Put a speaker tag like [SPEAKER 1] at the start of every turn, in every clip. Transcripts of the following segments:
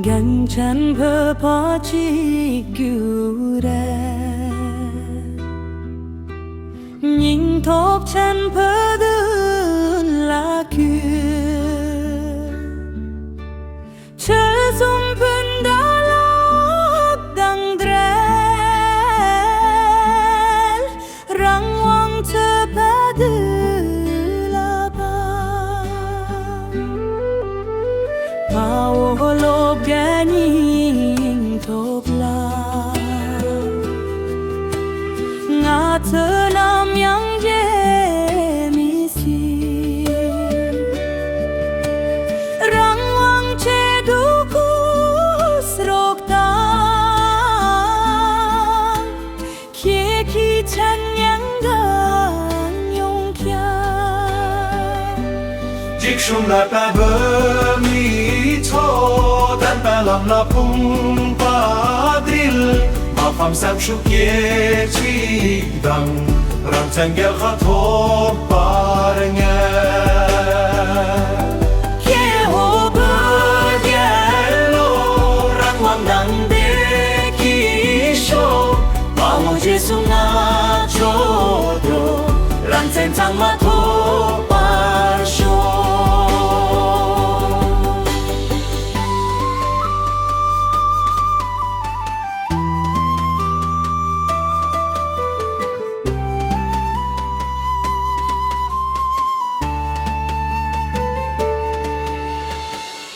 [SPEAKER 1] gan chan phơ phó chi cứu ra nhìn thốp chan phơ đơn là kia chớ dung phun đã lóc đằng drel răng hoang chớ phá tư là ba bao lốp gà nhìn thốp la ngã thơ nam yang dê mi si răng hoang chê đu khu srok ta kia khi chân yang gan yong kia
[SPEAKER 2] chiếc sông là ta bơ mi cho tan ta làm la pung pa drill mà phàm sam shu kia chi đằng răng chân gel khát thô par nghe
[SPEAKER 1] kia hồ bơ
[SPEAKER 2] hello răng hoang đằng đê kỳ show
[SPEAKER 1] bao mô Giêsu ngã chỗ đồ lan trên trăng mà thô par show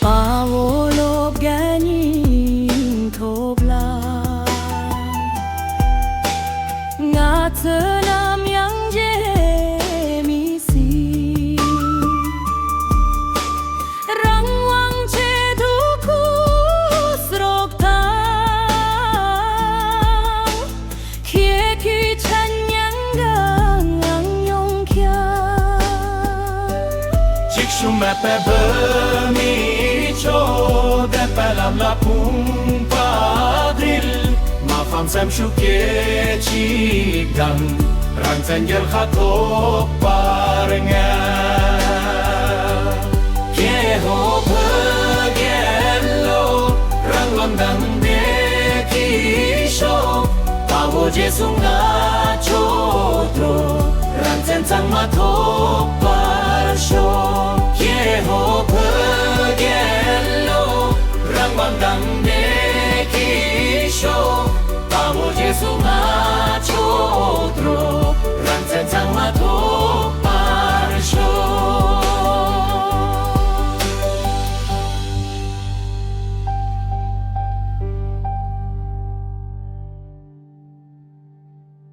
[SPEAKER 1] bao lốp gà nhìn thốp la ngã thơ nam yang dê mi si răng hoang chê thu khu srok ta kia khi chân yang ga ngang yong kia
[SPEAKER 2] chiếc sông mẹ pe bơ mi cho đẹp pe làm la pung pa drill mà phàm sam shu kia chi đằng răng chân gel khát thô par nghe kia hồ bơ hello răng loang đằng đê kỳ show bao vô Giêsu ngã chỗ đồ răng chân trăng mà thô par show kia hồ bơ hello răng loang đằng đê kỳ show bao vô Giêsu